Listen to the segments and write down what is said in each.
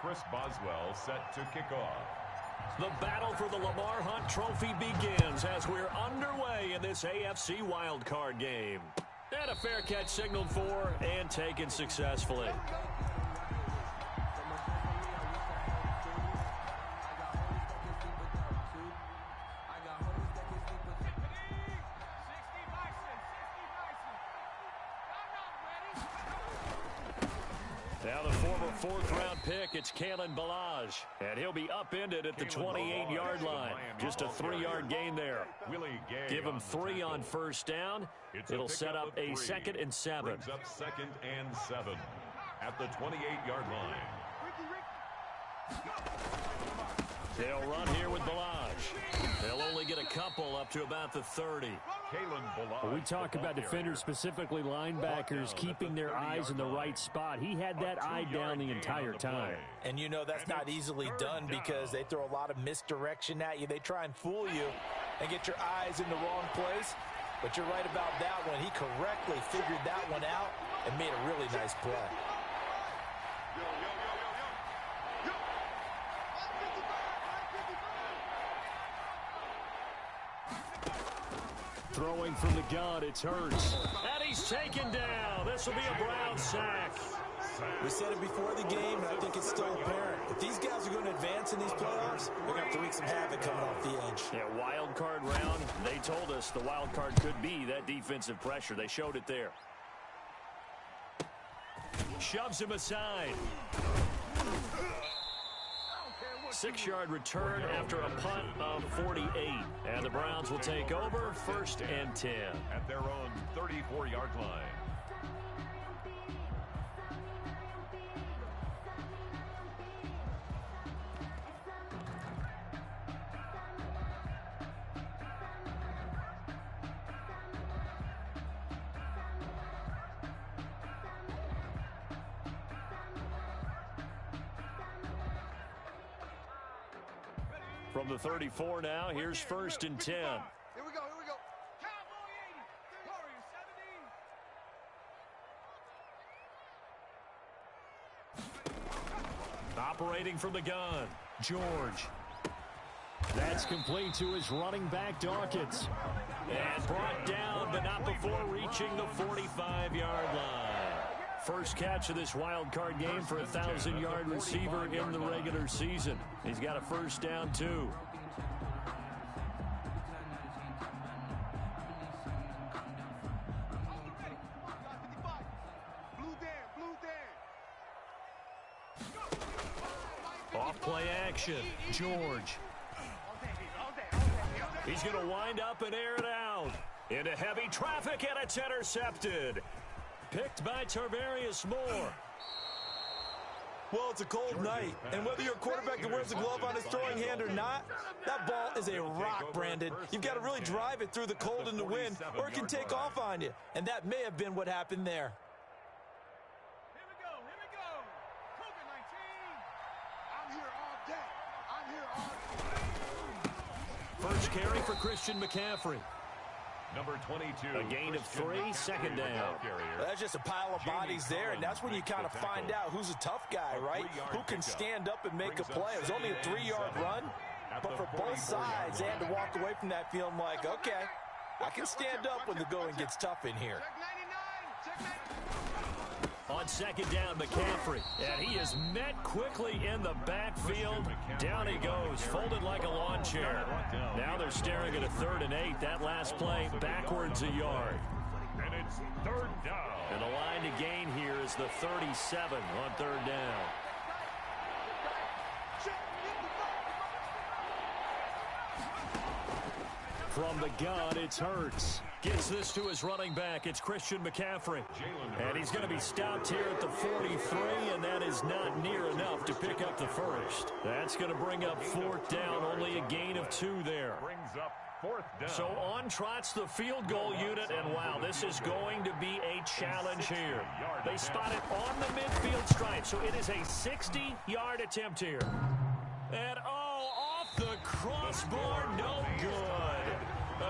Chris Boswell set to kick off. The battle for the Lamar Hunt Trophy begins as we're underway in this AFC wildcard game. And a fair catch signaled for and taken successfully. Now the former fourth-round pick, it's Kalen Ballage. And he'll be upended at the 28-yard line. Just a 3-yard gain there. Give him 3 on first down. It'll set up a 2nd and 7. Brings up 2nd and 7 at the 28-yard line. They'll run here with Ballage. They'll only get a couple up to about the 30. We talk about defenders, specifically linebackers, keeping their eyes in the right spot. He had that eye down the entire time. And you know that's not easily done because they throw a lot of misdirection at you. They try and fool you and get your eyes in the wrong place. But you're right about that one. He correctly figured that one out and made a really nice play. Throwing from the gun, it's Hurts. And he's taken down. This will be a Brown sack. We said it before the game, and I think it's still apparent. If these guys are going to advance in these playoffs, they're going to have to wreak some havoc coming off the edge. Yeah, wild card round. They told us the wild card could be that defensive pressure. They showed it there. Shoves him aside. 6-yard return after a punt of 48. And the Browns will take over 1st and 10. At their own 34-yard line. From the 34 now, here's 1st and 10. Here we go, here we go. Cowboy 80, Warriors 17. Operating from the gun, George. That's complete to his running back, Dawkins. And brought down, but not before reaching the 45-yard line. First catch of this wild card game for a 1,000-yard receiver in the regular season. He's got a first down, too. Off play action, George. He's going to wind up and air it out. Into heavy traffic, and it's intercepted. Picked by Tarvarius Moore. Well, it's a cold night, and whether you're a quarterback that wears a glove on his throwing hand or not, that ball is a rock, Brandon. You've got to really drive it through the cold and the wind, or it can take off on you. And that may have been what happened there. Here we go. Cougar 19. I'm here all day. First carry for Christian McCaffrey. Number 22. A gain of 3, 2nd down. That's just a pile of bodies there, and that's when you kind of find out who's a tough guy, right? Who can stand up and make a play. It was only a 3-yard run, but for both sides, they had to walk away from that feeling like, okay, I can stand up when the going gets tough in here. Check 99. On 2nd down, McCaffrey. And he is met quickly in the backfield. Down he goes, folded like a lawn chair. Now they're staring at a 3rd and 8. That last play backwards a yard. And it's 3rd down. And the line to gain here is the 37 on 3rd down. From the gun, it's Hurts. Gets this to his running back. It's Christian McCaffrey. And he's going to be stopped here at the 43, and that is not near enough to pick up the first. That's going to bring up 4th down, only a gain of 2 there. Brings up 4th down. So on trots the field goal unit, and wow, this is going to be a challenge here. They spot it on the midfield stripe, so it is a 60-yard attempt here. And off the crossbar, no good.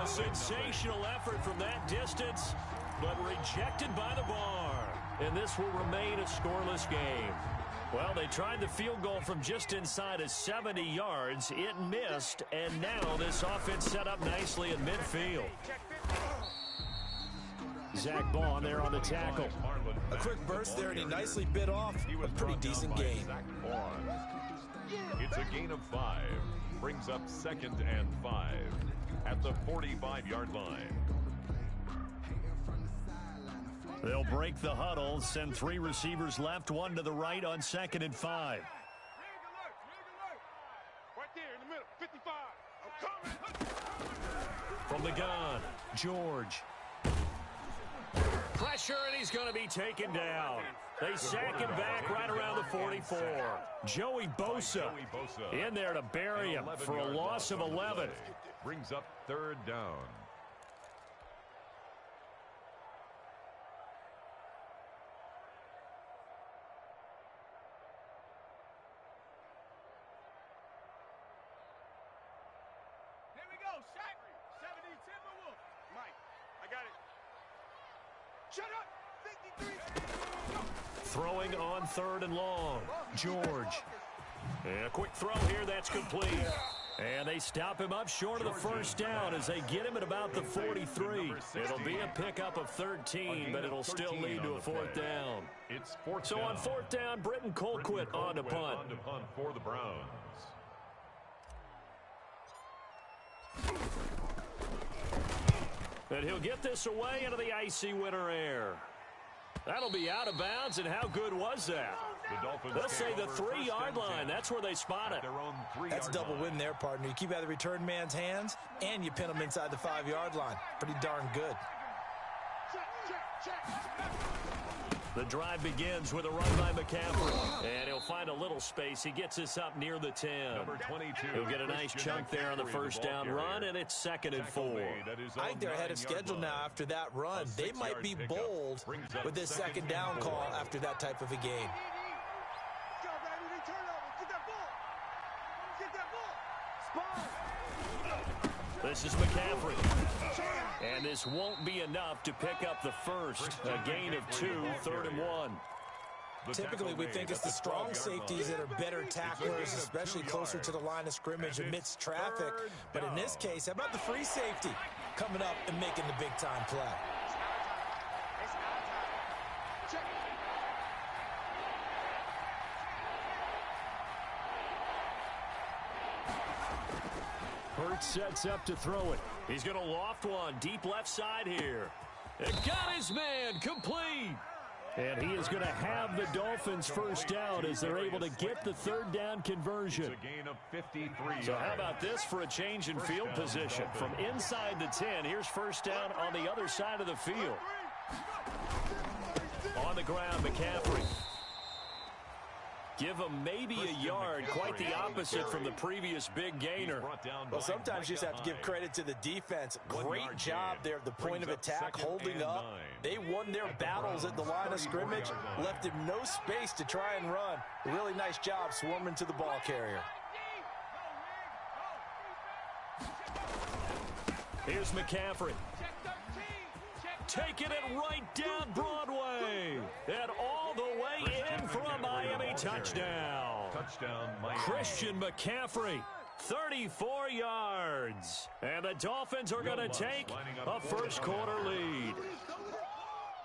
A sensational effort from that distance, but rejected by the bar. And this will remain a scoreless game. Well, they tried the field goal from just inside of 70 yards. It missed, and now this offense set up nicely in midfield. Zach Baun there on the tackle. A quick burst there, and he nicely bit off a pretty decent gain. It's a gain of 5. Brings up 2nd and 5 at the 45-yard line. They'll break the huddle, send 3 receivers left, 1 to the right on 2nd and 5. Right there in the middle, 55. I'm coming. From the gun, George. Pressure, and he's going to be taken down. They sack him back right around the 44. Joey Bosa in there to bury him for a loss of 11. Brings up 3rd down. There we go, Shaq. 70 Timberwolves. Mike, I got it. Shut up. 53. Throwing on 3rd and long. George. And a quick throw here, that's complete. And they stop him up short of the first down as they get him at about the 43. It'll be a pickup of 13, but it'll still lead to a 4th down. It's 4th So down. on 4th down, Britton Colquitt on to punt. On to punt for the Browns. And he'll get this away into the icy winter air. That'll be out of bounds, and how good was that? The Dolphins They'll say the take over 3-yard 1st and line. 10 That's where they spot at it. their own 3-yard That's a double line. win there, partner. You keep out of the return man's hands, and you pin him inside the 5-yard line. Pretty darn good. The drive begins with a run by McCaffrey. And he'll find a little space. He gets us up near the 10. Number 22. He'll get a nice chunk there on the first down run, and it's 2nd and 4. I think they're ahead of schedule now after that run. They might be bold with this 2nd down call after that type of a game. Let's go, baby. Turn over. Get that ball. Get that ball. Spawn. This is McCaffrey. And this won't be enough to pick up the first. A gain of 2, 3rd and 1. Typically, we think it's the strong safeties that are better tacklers, especially closer to the line of scrimmage amidst traffic. But in this case, how about the free safety coming up and making the big-time play? It's our time. Check. Hurts sets up to throw it. He's going to loft one deep left side here. And got his man complete. And he is going to have the Dolphins first down as they're able to get the 3rd down conversion. It's a gain of 53 So how yards. about this for a change in field position? From inside the 10, here's first down on the other side of the field. On the ground, McCaffrey. Give him maybe a yard, quite the opposite from the previous big gainer. Well, sometimes you just have to give credit to the defense. Great job there at the point of attack, holding up. They won their battles at the line of scrimmage, left him no space to try and run. A really nice job swarming to the ball carrier. Here's McCaffrey. Taking it right down Broadway. And all the way in for a Miami touchdown. Touchdown, Miami. Christian McCaffrey, 34 yards. And the Dolphins are going to take a first-quarter lead.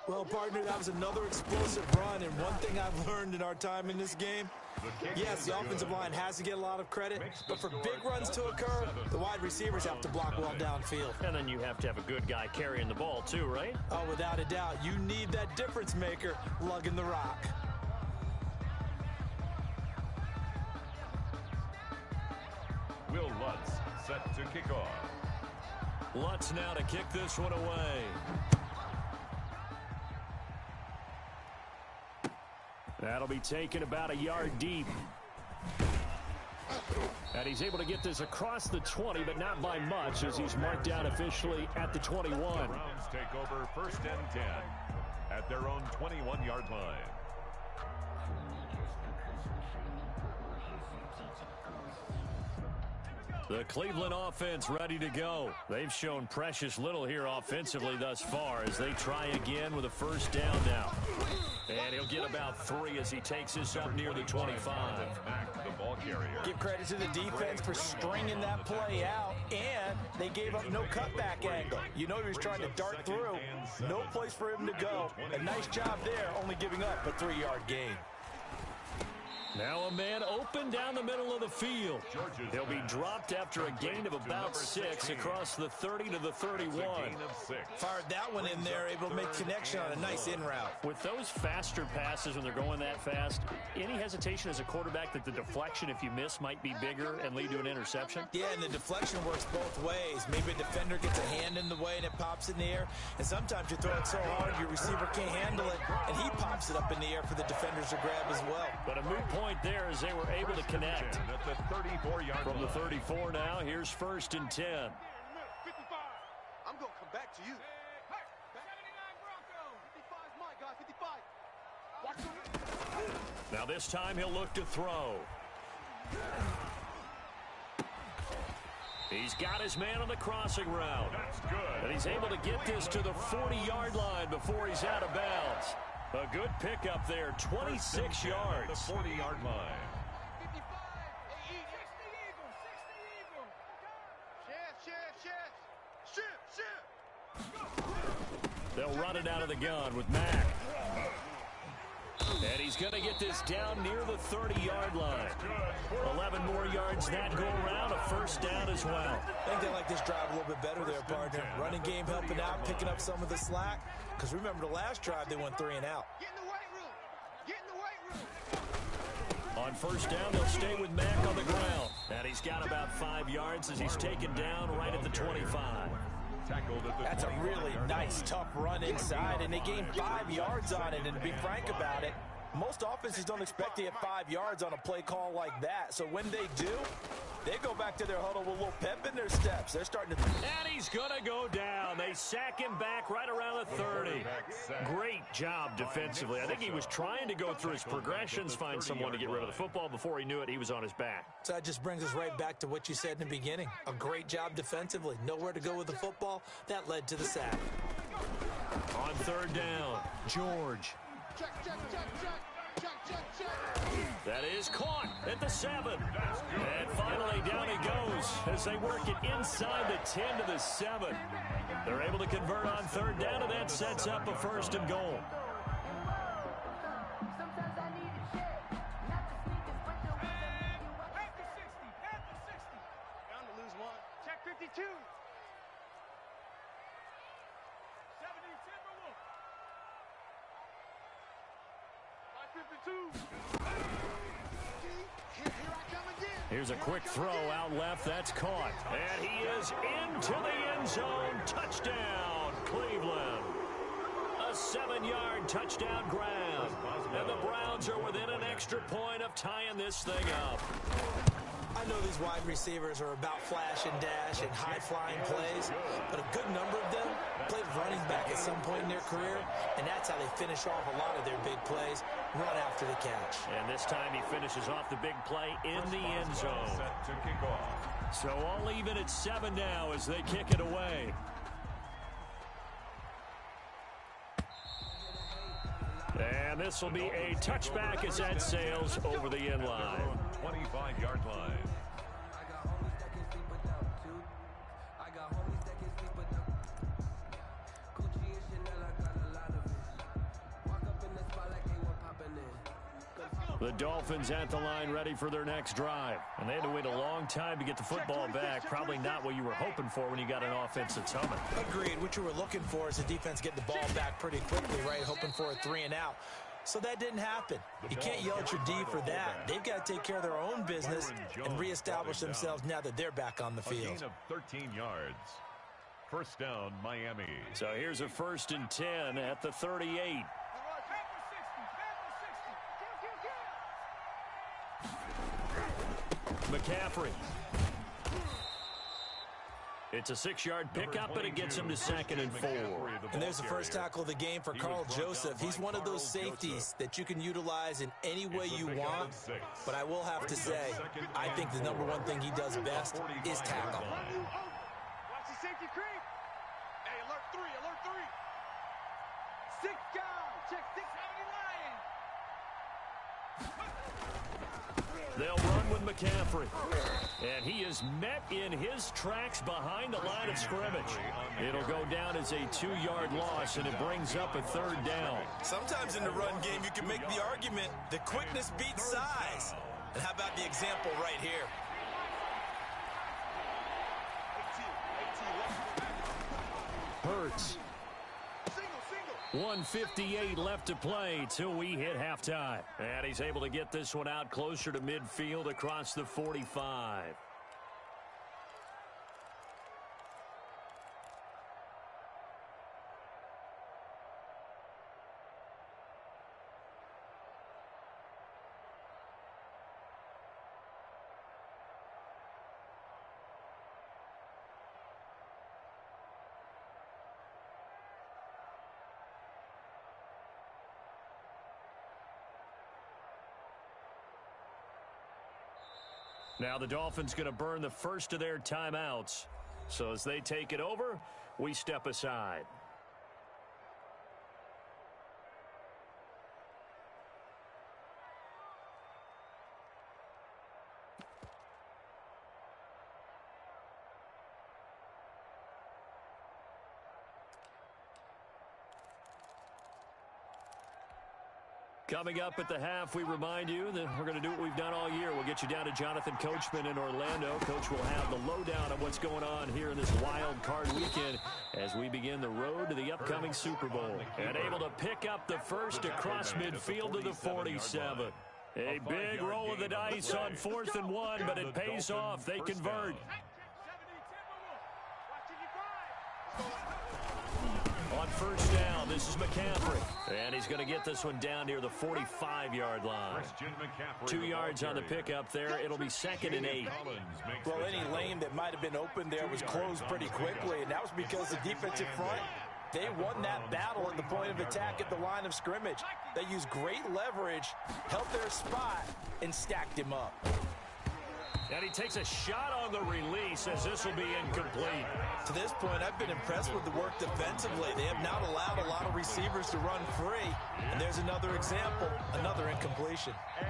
Well, partner, that was another explosive run, and one thing I've learned in our time in this game, yes, the offensive line has to get a lot of credit, but for big runs to occur, the wide receivers have to block well downfield. And then you have to have a good guy carrying the ball too, right? Oh, without a doubt, you need that difference maker lugging the rock. Will Lutz set to kick off. Lutz now to kick this one away. That'll be taken about a yard deep. And he's able to get this across the 20, but not by much, as he's marked down officially at the 21. The Browns take over 1st and 10 at their own 21-yard line. The Cleveland offense ready to go. They've shown precious little here offensively thus far as they try again with a first down now. And he'll get about 3 as he takes this up near the 25. The ball carrier. Give credit to the defense for stringing that play out, and they gave up no cutback angle. You know he was trying to dart through. No place for him to go. A nice job there, only giving up a 3-yard gain. Now a man open down the middle of the field. He'll be dropped after a gain of about 6 across the 30 to the 31. Fired that one in there, able to make connection on a nice in route. With those faster passes when they're going that fast, any hesitation as a quarterback that the deflection, if you miss, might be bigger and lead to an interception? Yeah, and the deflection works both ways. Maybe a defender gets a hand in the way and it pops in the air. And sometimes you throw it so hard your receiver can't handle it, and he pops it up in the air for the defenders to grab as well. But a moot point there as they were able to connect. At the 34-yard From the 34 now, here's 1st and 10. 55. I'm going to come back to you. 79 Bronco. 55 is my guy. 55. Now this time he'll look to throw. He's got his man on the crossing route. That's good. And he's able to get this to the 40-yard line before he's out of bounds. A good pickup there, 26 yards. The 40-yard line. 55. 60 Eagles. 60 Eagles. Shift. They'll run it out of the gun with Mack. And he's going to get this down near the 30-yard line. 11 more yards that go around, a 1st down as well. I think they like this drive a little bit better there, partner. Running game helping out, picking up some of the slack. Because remember, the last drive, they went 3 and out. Get in the weight room. Get in the weight room. On 1st down, they'll stay with Mack on the ground. And he's got about 5 yards as he's taken down right at the 25. That's a really nice, tough run inside, and they gained 5 yards on it. And to be frank about it, most offenses don't expect to get 5 yards on a play call like that. So when they do, they go back to their huddle with a little pep in their steps. They're starting to... And he's going to go down. They sack him back right around the 30. Great job defensively. I think he was trying to go through his progressions, find someone to get rid of the football. Before he knew it, he was on his back. So that just brings us right back to what you said in the beginning. A great job defensively. Nowhere to go with the football. That led to the sack. On 3rd down, George. Check. That is caught at the 7. And finally down he goes as they work it inside the 10 to the 7. They're able to convert on 3rd down, and that sets up a 1st and goal. Down to lose 1. Check 52. 70 Timberwolf. 552. Here I come again. Here's a quick throw out left. That's caught. And he is into the end zone. Touchdown, Cleveland. A 7-yard touchdown grab. And the Browns are within an extra point of tying this thing up. I know these wide receivers are about flash and dash and high-flying plays, but a good number of them played running back at some point in their career, and that's how they finish off a lot of their big plays, run after the catch. And this time he finishes off the big play in the end zone. Set to kick off. So all even at 7 now as they kick it away. And this will be a touchback as that sails over the end line. 25-yard line. The Dolphins at the line ready for their next drive. And they had to wait a long time to get the football back. Probably not what you were hoping for when you got an offense that's humming. Agreed. What you were looking for is the defense getting the ball back pretty quickly, right? Hoping for a 3 and out. So that didn't happen. You can't yell at your D for that. They've got to take care of their own business and reestablish themselves now that they're back on the field. A gain of 13 yards. 1st down, Miami. So here's a 1st and 10 at the 38. McCaffrey. It's a 6-yard pickup, but it gets him to 2nd and 4. And there's the first tackle of the game for Carl Joseph. He's one of those safeties that you can utilize in any way you want. But I will have to say, I think the #1 thing he does best is tackle. Watch the safety creep. Hey, alert 3. 6 guys. Check 6. How many Lions? They'll run with McCaffrey. And he is met in his tracks behind the line of scrimmage. It'll go down as a 2-yard loss, and it brings up a 3rd down. Sometimes in the run game, you can make the argument that quickness beats size. And how about the example right here? Hurts. 1:58 left to play till we hit halftime. And he's able to get this one out closer to midfield across the 45. Now the Dolphins going to burn the first of their timeouts. So as they take it over, we step aside. Coming up at the half, we remind you that we're going to do what we've done all year. We'll get you down to Jonathan Coachman in Orlando. Coach will have the lowdown of what's going on here in this wild card weekend as we begin the road to the upcoming Super Bowl. And able to pick up the first across midfield to the 47. A big roll of the dice on 4th and 1, but it pays off. They convert. On 1st down, this is McCaffrey. And he's going to get this one down near the 45-yard line. 2 yards on the pickup there. It'll be 2nd and 8. Well, any lane that might have been open there was closed pretty quickly, and that was because the defensive front, they won that battle at the point of attack at the line of scrimmage. They used great leverage, held their spot, and stacked him up. And he takes a shot on the release as this will be incomplete. To this point, I've been impressed with the work defensively. They have not allowed a lot of receivers to run free. And there's another example, another incompletion. And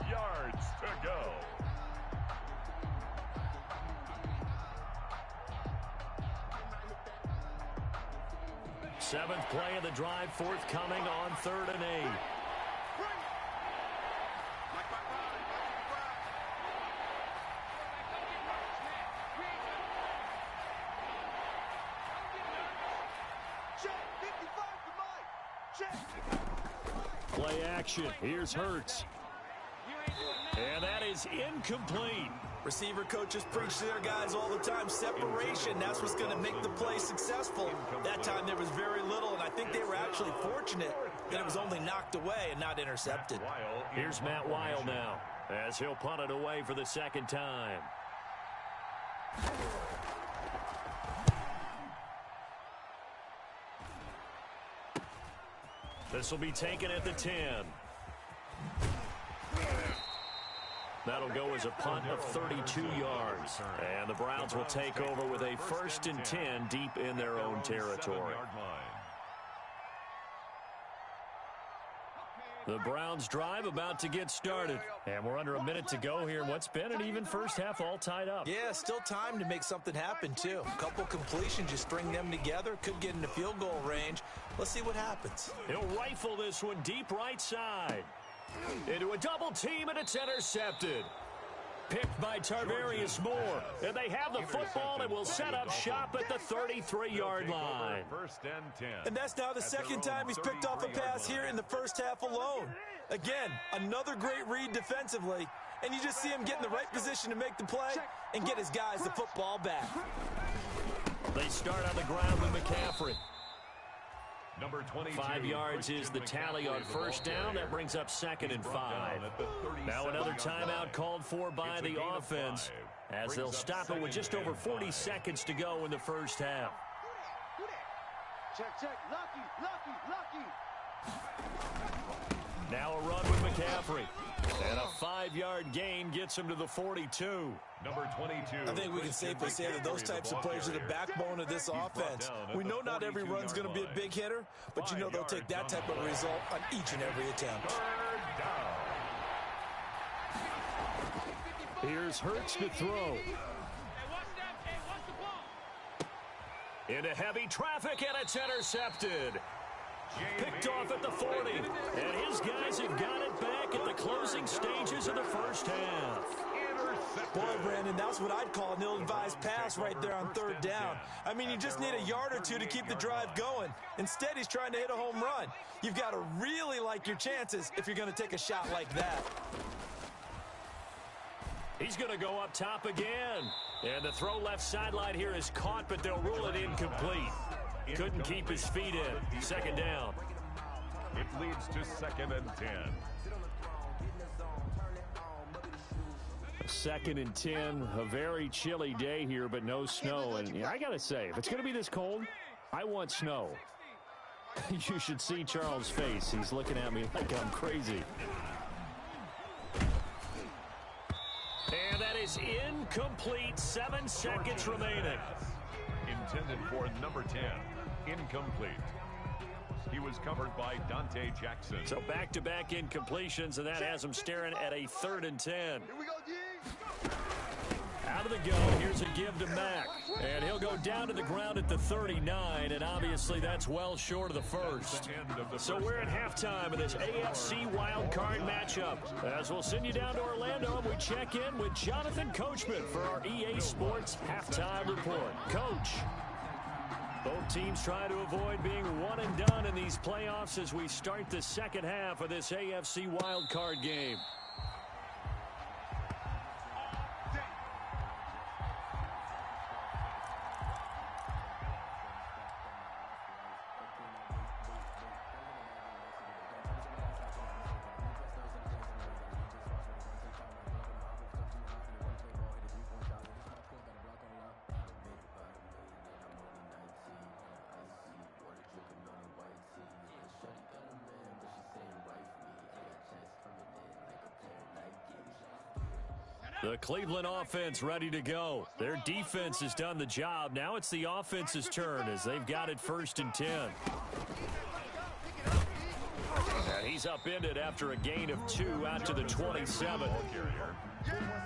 8 yards to go. Seventh play of the drive, forthcoming on 3rd and 8. Play action. Here's Hurts. And that is incomplete. Receiver coaches preach to their guys all the time. Separation, that's what's going to make the play successful. That time there was very little, and I think they were actually fortunate that it was only knocked away and not intercepted. Here's Matt Weil now as he'll punt it away for the 2nd time. This will be taken at the 10. That'll go as a punt of 32 yards. And the Browns will take over with a 1st and 10 deep in their own territory. The Browns drive about to get started. And we're under a minute to go here in what's been an even first half all tied up. Yeah, still time to make something happen, too. A couple completions, you string them together, could get into field goal range. Let's see what happens. He'll rifle this one deep right side. Into a double team, and it's intercepted. Picked by Tarvarius Moore. And they have the football and will set up shop at the 33-yard line. 1st and 10. And that's now the 2nd time he's picked off a pass here in the first half alone. Again, another great read defensively. And you just see him get in the right position to make the play and get his guys the football back. They start on the ground with McCaffrey. Number 22, 5 yards is the tally on 1st down. That brings up 2nd and 5. Now another timeout called for by the offense as they'll stop it with just over 40 seconds to go in the first half. Check, check. Lucky. Now a run with McCaffrey. And a 5-yard gain gets him to the 42. Number 22. I think we can safely say that those types of players are the backbone of this offense. We know not every run's going to be a big hitter, but you know they'll take that type of result on each and every attempt. 3rd down. Here's Hurts to throw. Into heavy traffic, and it's intercepted. Picked off at the 40. And his guys have got it back at the closing stages of the first half. Boy, Brandon, that's what I'd call an ill-advised pass right there on third down. I mean, you just need a yard or two to keep the drive going. Instead, he's trying to hit a home run. You've got to really like your chances if you're going to take a shot like that. He's going to go up top again. And the throw left sideline here is caught, but they'll rule it incomplete. Couldn't keep his feet in. Second down. It leads to 2nd and 10. 2nd and 10. A very chilly day here, but no snow. And I got to say, if it's going to be this cold, I want snow. You should see Charles' face. He's looking at me like I'm crazy. And that is incomplete. 7 seconds remaining. Intended for number 10. Incomplete. He was covered by Dante Jackson. So back-to-back incompletions, and that has him staring at a 3rd and 10. Here we go, G. Out of the go, here's a give to Mack. And he'll go down to the ground at the 39, and obviously that's well short of the first. So we're at halftime of this AFC wildcard matchup. As we'll send you down to Orlando, and we check in with Jonathan Coachman for our EA Sports Halftime Report. Coach. Both teams try to avoid being one and done in these playoffs as we start the second half of this AFC wildcard game. The Cleveland offense ready to go. Their defense has done the job. Now it's the offense's turn as they've got it 1st and 10. And he's upended after a gain of 2 out to the 27.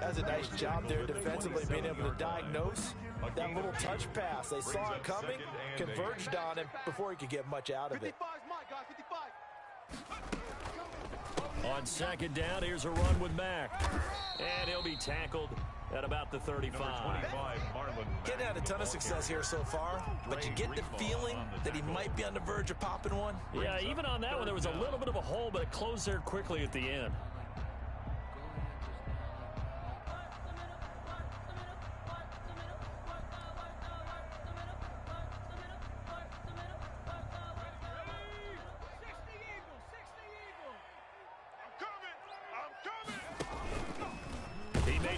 That's a nice job there defensively, being able to diagnose that little touch pass. They saw it coming, converged on him before he could get much out of it. 55 is mine, guys. 55. On 2nd down, here's a run with Mack. And he'll be tackled at about the 35. Getting had a ton of success here so far, but you get the feeling that he might be on the verge of popping one. Yeah, even on that one, there was a little bit of a hole, but it closed there quickly at the end.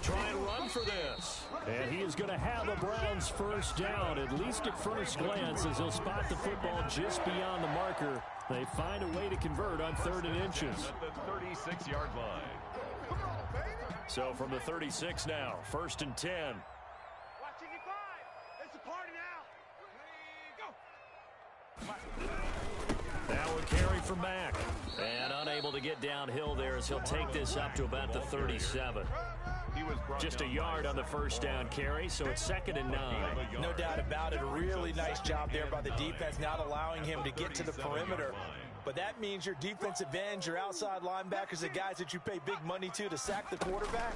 Try and run for this. And he is going to have a Browns first down, at least at first glance, as he'll spot the football just beyond the marker. They find a way to convert on 3rd and inches. At the 36-yard line. So from the 36 now, 1st and 10. Watch 55. It's a party now. Now a carry for Mack. And unable to get downhill there as he'll take this up to about the 37. Just a yard on the first down carry, so it's 2nd and 9. No doubt about it. A really nice job there by the defense, not allowing him to get to the perimeter. But that means your defensive ends, your outside linebackers, the guys that you pay big money to sack the quarterback,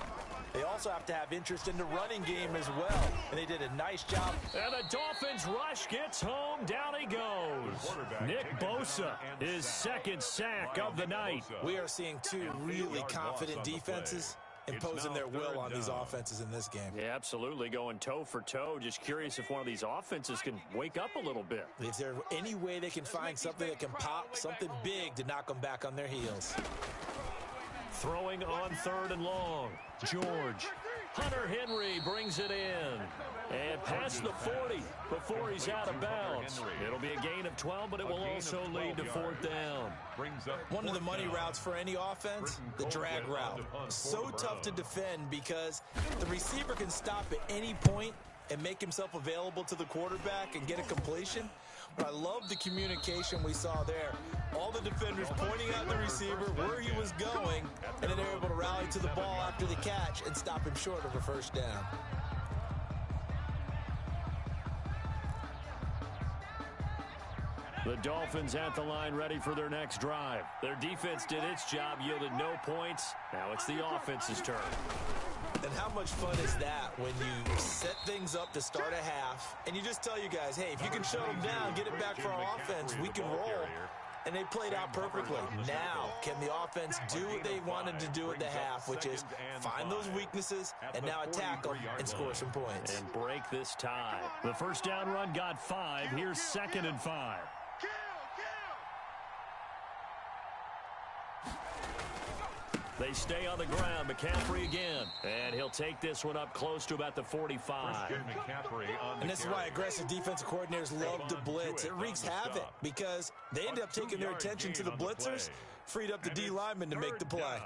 they also have to have interest in the running game as well. And they did a nice job. And the Dolphins rush gets home. Down he goes. Nick Bosa, his 2nd sack of the night. We are seeing 2 really confident defenses imposing their will on these offenses in this game. Yeah, absolutely, going toe for toe. Just curious if one of these offenses can wake up a little bit. Is there any way they can find something that can pop, something big to knock them back on their heels? Throwing on 3rd and long. George. Hunter Henry brings it in. And past the 40 before he's out of bounds. It'll be a gain of 12, but it will also lead to 4th down. One of the money routes for any offense, the drag route. So tough to defend because the receiver can stop at any point and make himself available to the quarterback and get a completion. But I love the communication we saw there. All the defenders pointing out the receiver where he was going, and then they're able to rally to the ball after the catch and stop him short of a first down. The Dolphins at the line ready for their next drive. Their defense did its job, yielded no points. Now it's the offense's turn. And how much fun is that when you set things up to start a half, and you just tell you guys, hey, if you can shut them down, get it back for our offense, we can roll. And they played out perfectly. Now, can the offense do what they wanted to do at the half, which is find those weaknesses and now attack them and score some points. And break this tie. The first down run got 5. Here's 2nd and 5. They stay on the ground. McCaffrey again. And he'll take this one up close to about the 45. And this is why aggressive defensive coordinators love to blitz. It wreaks havoc because they end up taking their attention to the blitzers, freed up the D lineman to make the play.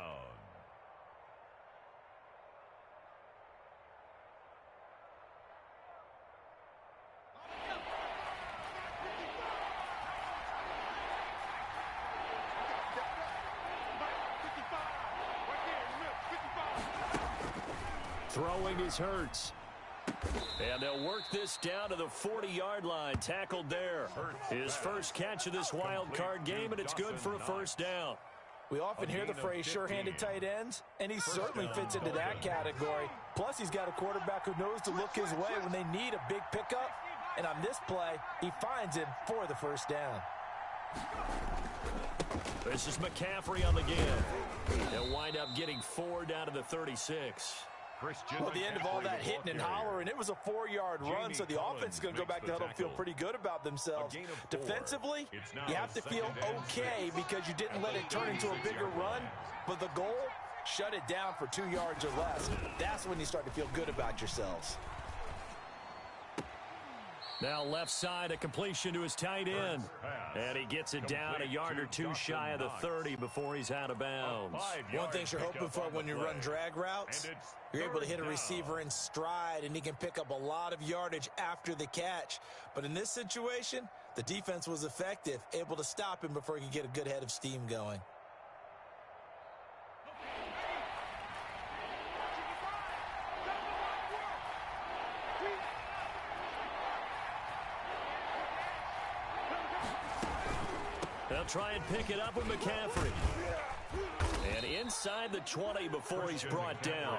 Throwing is Hurts. And they'll work this down to the 40-yard line. Tackled there. His first catch of this wild card game, and it's good for a first down. We often hear the phrase sure-handed tight ends, and he certainly fits into that category. Plus, he's got a quarterback who knows to look his way when they need a big pickup. And on this play, he finds him for the first down. This is McCaffrey on the give. They'll wind up getting 4 down to the 36. Well, at the end of all that hitting and hollering, it was a 4-yard run, so the offense is going to go back to huddle and feel pretty good about themselves. Defensively, you have to feel okay because you didn't let it turn into a bigger run, but the goal, shut it down for 2 yards or less. That's when you start to feel good about yourselves. Now left side, a completion to his tight end. And he gets it down a yard or 2 shy of the 30 before he's out of bounds. One thing you're hoping for when you run drag routes, you're able to hit a receiver in stride, and he can pick up a lot of yardage after the catch. But in this situation, the defense was effective, able to stop him before he could get a good head of steam going. They'll try and pick it up with McCaffrey. And inside the 20 before he's brought down.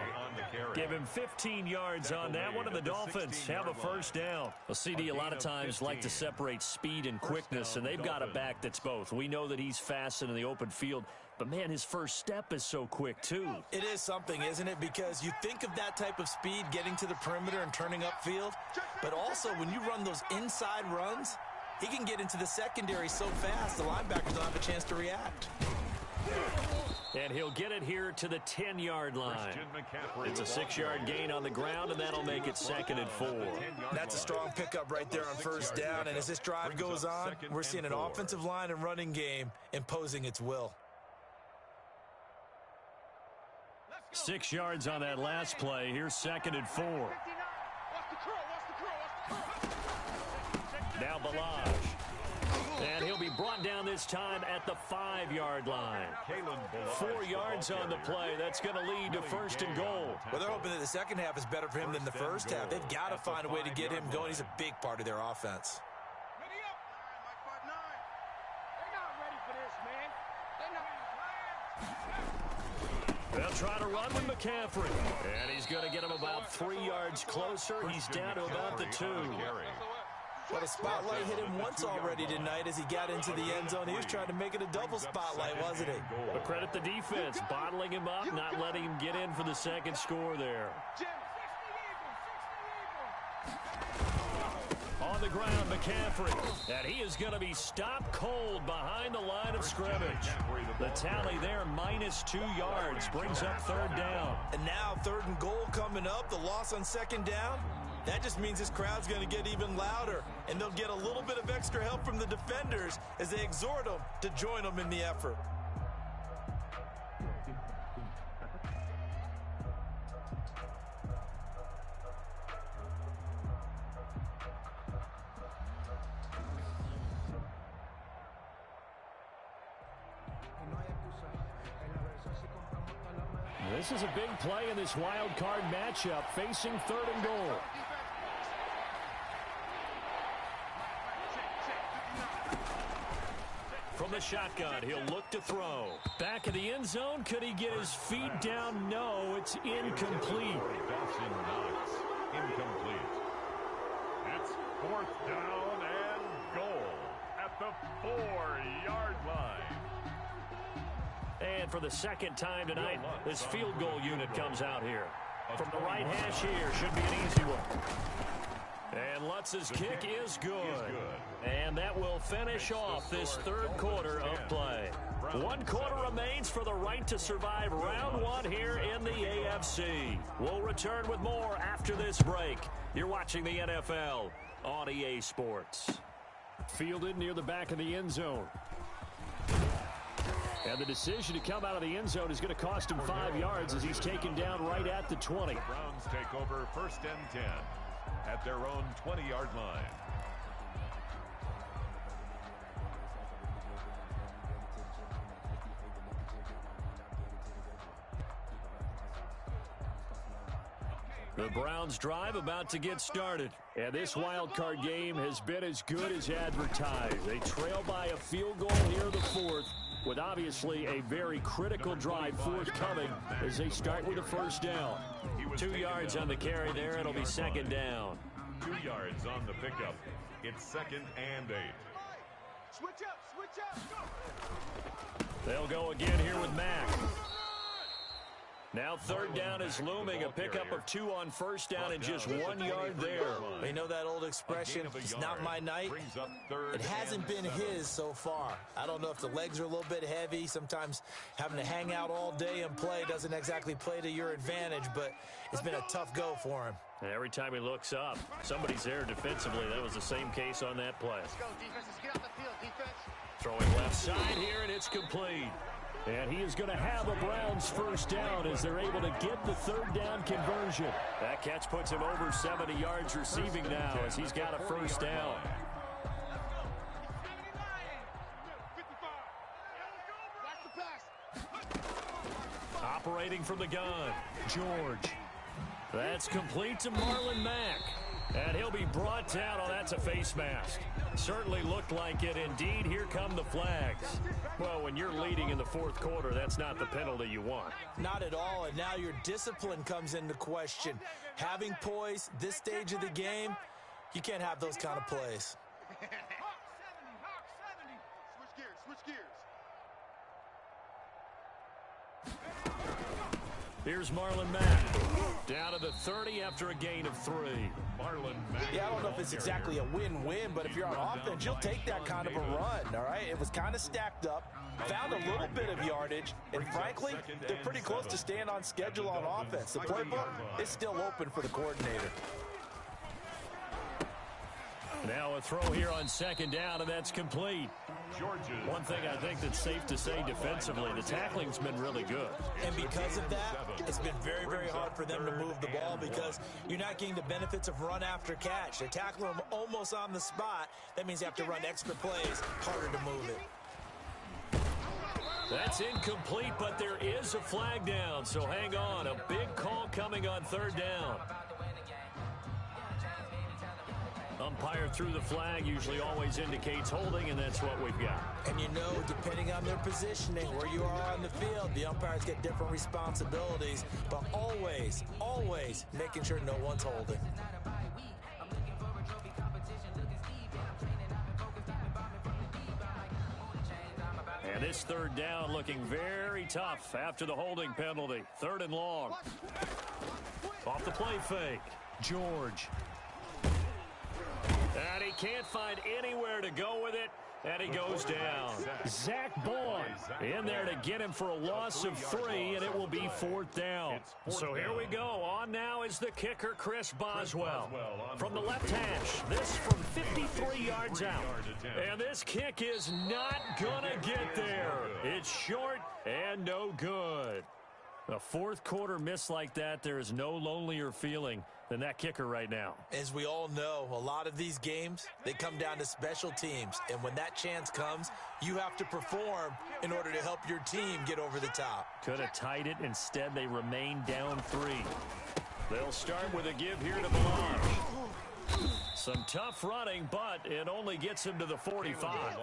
Give him 15 yards on that one, and the Dolphins have a first down. Well, CD a lot of times like to separate speed and quickness, and they've got a back that's both. We know that he's fast in the open field, but, man, his first step is so quick, too. It is something, isn't it? Because you think of that type of speed getting to the perimeter and turning upfield, but also when you run those inside runs, he can get into the secondary so fast the linebackers don't have a chance to react. And he'll get it here to the 10-yard line. It's a 6-yard gain on the ground, and that'll make it 2nd and 4. That's a strong pickup right there on first down, and as this drive goes on, we're seeing an offensive line and running game imposing its will. 6 yards on that last play. Here's 2nd and 4. Now Balaj. And he'll be brought down this time at the 5-yard line. 4 yards on the play. That's going to lead to 1st and goal. Well, they're hoping that the second half is better for him than the first half. They've got to find a way to get him going. He's a big part of their offense. They'll try to run with McCaffrey. And he's going to get him about 3 yards closer. He's down to about the 2. Well, the spotlight hit him once already tonight as he got into the end zone. He was trying to make it a double spotlight, wasn't he? But credit the defense, bottling him up, not letting him get in for the second score there. On the ground, McCaffrey. And he is going to be stopped cold behind the line of scrimmage. The tally there, -2 yards, brings up 3rd down. And now 3rd and goal coming up. The loss on 2nd down. That just means this crowd's going to get even louder, and they'll get a little bit of extra help from the defenders as they exhort them to join them in the effort. This is a big play in this wild card matchup, facing 3rd and goal. From the shotgun, he'll look to throw. Back in the end zone, could he get his feet down? No, it's incomplete. Dawson Knox, incomplete. It's 4th down and goal at the 4-yard line. And for the second time tonight, this field goal unit comes out here. From the right hash here, should be an easy one. And Lutz's kick is good. And that will finish off this 3rd quarter of play. 1 quarter remains for the right to survive round 1 here in the AFC. We'll return with more after this break. You're watching the NFL on EA Sports. Fielded near the back of the end zone. And the decision to come out of the end zone is going to cost him 5 yards as he's taken down right at the 20. The Browns take over 1st and 10 at their own 20-yard line. The Browns drive about to get started. And this wild card game has been as good as advertised. They trail by a field goal here in the 4th, with obviously a very critical drive forthcoming as they start with a 1st down. 2 yards on the carry there. It'll be 2nd down. 2 yards on the pickup. It's 2nd and 8. Switch up, go. They'll go again here with Mack. Now 3rd down is looming. A pickup of 2 on 1st down and just 1 yard there. You know that old expression, it's not my night? It hasn't been his so far. I don't know if the legs are a little bit heavy. Sometimes having to hang out all day and play doesn't exactly play to your advantage, but it's been a tough go for him. And every time he looks up, somebody's there defensively. That was the same case on that play. Let's go, defense. Let's get off the field, defense. Throwing left side here, and it's complete. And he is going to have a Browns 1st down as they're able to get the 3rd down conversion. That catch puts him over 70 yards receiving now as he's got a 1st down. Operating from the gun, George. That's complete to Marlon Mack. And he'll be brought down. Oh, that's a face mask. Certainly looked like it. Indeed, here come the flags. Well, when you're leading in the 4th quarter, that's not the penalty you want. Not at all, and now your discipline comes into question. Having poise this stage of the game, you can't have those kind of plays. Hawk 70. Switch gears. Here's Marlon Mack. Down to the 30 after a gain of 3. Marlon Mack. Yeah, I don't know if it's exactly a win-win, but if you're on offense, you'll take that kind of a run, all right? It was kind of stacked up, found a little bit of yardage, and frankly, they're pretty close to staying on schedule on offense. The playbook is still open for the coordinator. Now a throw here on 2nd down, and that's complete. One thing I think that's safe to say defensively, the tackling's been really good. And because of that, it's been very, very hard for them to move the ball because you're not getting the benefits of run after catch. They're tackling them almost on the spot. That means you have to run extra plays, harder to move it. That's incomplete, but there is a flag down, so hang on. A big call coming on 3rd down. Umpire threw the flag, usually always indicates holding, and that's what we've got. And you know, depending on their positioning, where you are on the field, the umpires get different responsibilities, but always, always making sure no one's holding. And this 3rd down looking very tough after the holding penalty. 3rd and long. Off the play fake, George. And he can't find anywhere to go with it, and he goes down. Zach Bourne in there to get him for a loss of 3, and it will be 4th down. So here we go. On now is the kicker, Chris Boswell. From the left hash, this from 53 yards out. And this kick is not going to get there. It's short and no good. A 4th quarter miss like that, there is no lonelier feeling than that kicker right now. As we all know, a lot of these games, they come down to special teams. And when that chance comes, you have to perform in order to help your team get over the top. Could have tied it. Instead, they remain down 3. They'll start with a give here to Melange. Some tough running, but it only gets him to the 45.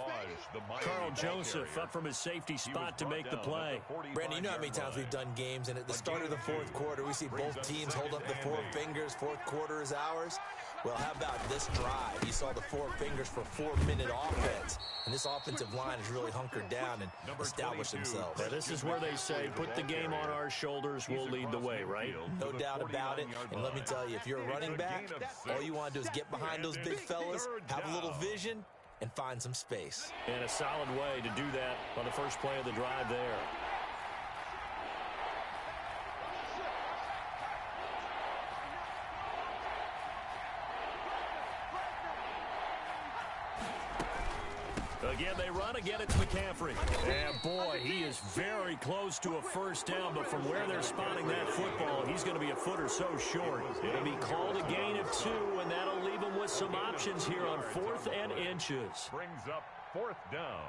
Carl Joseph up from his safety spot to make the play. Brandon, you know how many times we've done games, and at the start of the fourth quarter, we see both teams hold up the 4 fingers. Fourth quarter is ours. Well, how about this drive? You saw the 4 fingers for 4-minute offense. And this offensive line has really hunkered down and established themselves. Yeah, this is where they say, put the game on our shoulders, we'll lead the way, right? No doubt about it. And let me tell you, if you're a running back, all you want to do is get behind those big fellas, have a little vision, and find some space. And a solid way to do that on the first play of the drive there. Again, they run. Again, it's McCaffrey. And, boy, he is very close to a first down, but from where they're spotting that football, he's going to be a foot or so short. It'll be called a gain of 2, and that'll leave him with some options here on 4th and inches. Brings up 4th down.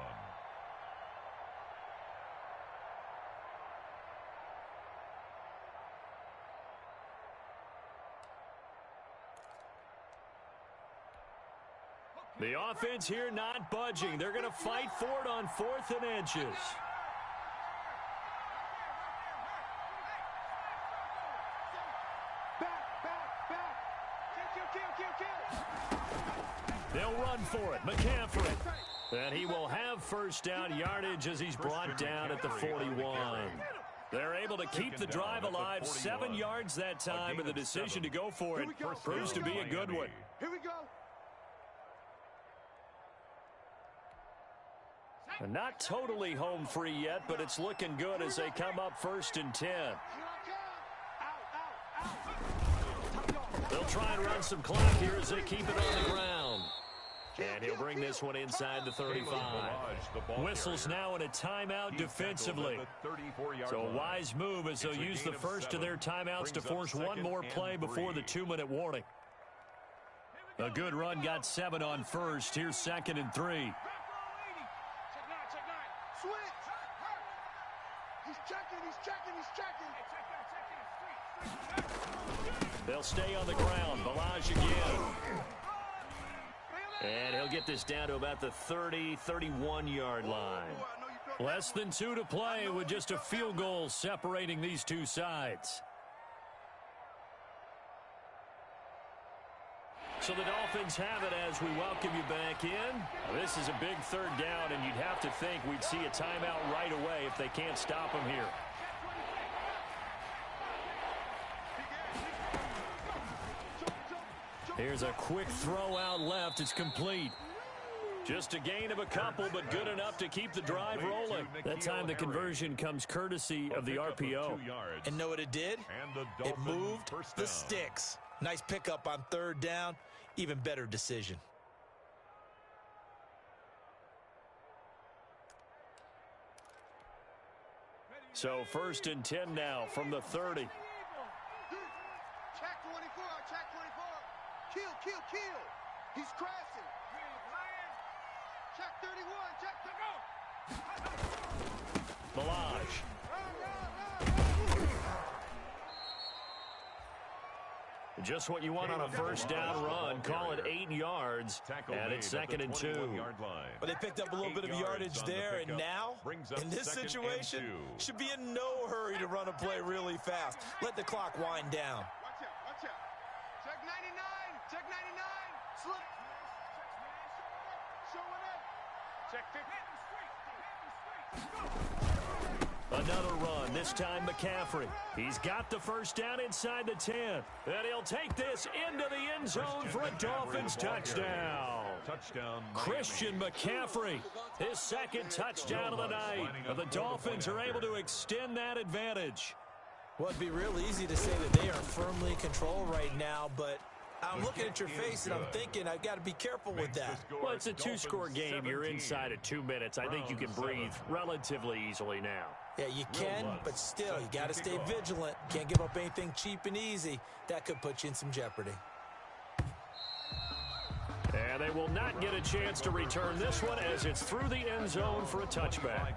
The offense here not budging. They're going to fight for it on 4th and inches. They'll run for it. McCaffrey. And he will have first down yardage as he's brought down at the 41. They're able to keep the drive alive. 7 yards that time, and the decision to go for it proves to be a good one. Here we go. Not totally home free yet, but it's looking good as they come up 1st and 10. They'll try and run some clock here as they keep it on the ground. And he'll bring this one inside the 35. Whistles now in a timeout defensively. So a wise move as they'll use the first of their timeouts to force one more play before the 2-minute warning. A good run got 7 on first. Here's 2nd and 3. Switch. He's checking. They'll stay on the ground. Balaj again. And he'll get this down to about the 30-31-yard line. Less than 2 to play with just a field goal separating these two sides. So the Dolphins have it as we welcome you back in. Now, this is a big 3rd down, and you'd have to think we'd see a timeout right away if they can't stop them here. Here's a quick throw out left. It's complete. Just a gain of a couple, but good enough to keep the drive rolling. That time the conversion comes courtesy of the RPO. And know what it did? It moved the sticks. Nice pickup on 3rd down. Even better decision. So 1st and 10 now from the 30. Check 24. Check 24. Kill. He's crashing. Check 31. Check to go. Balaj. Just what you want on a first down run. Call it 8 yards, and it's 2nd and 2. But they picked up a little bit of yardage there, and now, in this situation, should be in no hurry to run a play really fast. Let the clock wind down. Watch out. Check 99. Check 99. Slip. Showing up. Check 50. Another run, this time McCaffrey. He's got the first down inside the 10. And he'll take this into the end zone for a Dolphins touchdown. Christian McCaffrey, his 2nd touchdown of the night. And the Dolphins are able to extend that advantage. Well, it'd be real easy to say that they are firmly in control right now, but I'm looking at your face and I'm thinking I've got to be careful with that. Well, it's a 2-score game. You're inside of 2 minutes. I think you can breathe relatively easily now. Yeah, you can, but still, you got to stay vigilant. Can't give up anything cheap and easy. That could put you in some jeopardy. And they will not get a chance to return this one as it's through the end zone for a touchback.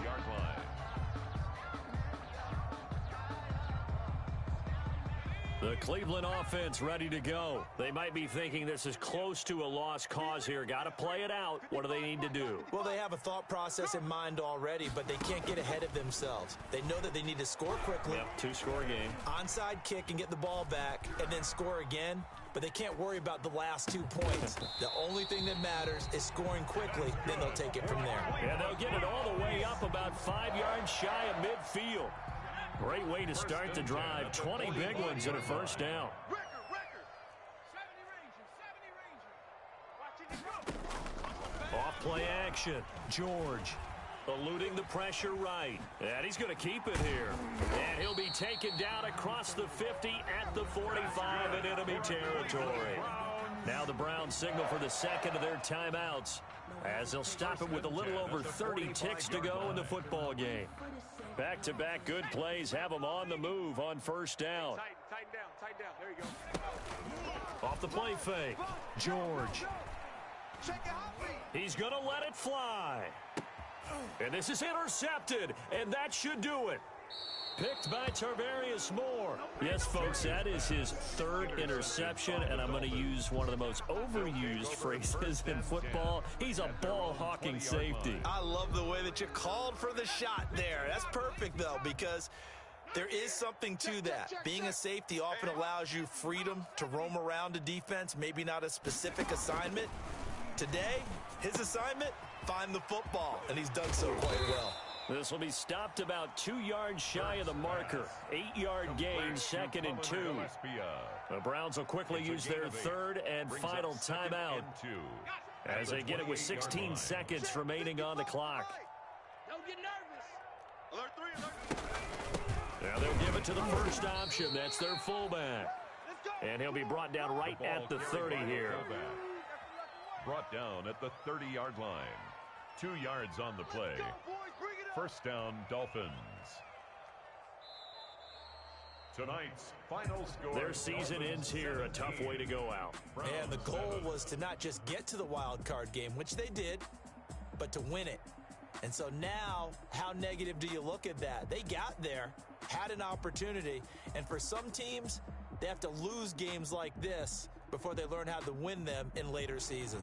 The Cleveland offense ready to go. They might be thinking this is close to a lost cause here. Got to play it out. What do they need to do? Well, they have a thought process in mind already, but they can't get ahead of themselves. They know that they need to score quickly. Yep, two-score game. Onside kick and get the ball back and then score again, but they can't worry about the last 2 points. The only thing that matters is scoring quickly, then they'll take it from there. And they'll get it all the way up about 5 yards shy of midfield. Great way to start the drive. 20 big ones and a first down. Off play action. George eluding the pressure right. And he's going to keep it here. And he'll be taken down across the 50 at the 45 in enemy territory. Now the Browns signal for the second of their timeouts as they'll stop it with a little over 30 ticks to go in the football game. Back-to-back good plays have them on the move on first down. Tighten down. There you go. Off the play fake. George. He's going to let it fly. And this is intercepted, and that should do it. Picked by Tarvarius Moore. Yes, folks, that is his third interception, and I'm going to use one of the most overused phrases in football. He's a ball-hawking safety. I love the way that you called for the shot there. That's perfect, though, because there is something to that. Being a safety often allows you freedom to roam around a defense, maybe not a specific assignment. Today, his assignment, find the football, and he's done so quite well. This will be stopped about 2 yards shy of the marker. 8-yard gain, 2nd and 2. The Browns will quickly use their third and final timeout as they get it with 16 seconds remaining on the clock. Don't get nervous. Alert 3, alert. Now they'll give it to the first option. That's their fullback. And he'll be brought down right at the 30 here. Brought down at the 30-yard line. 2 yards on the play. First down, Dolphins. Tonight's final score. Their season ends here. A tough way to go out. And the goal was to not just get to the wild card game, which they did, but to win it. And so now, how negative do you look at that? They got there, had an opportunity, and for some teams, they have to lose games like this before they learn how to win them in later seasons.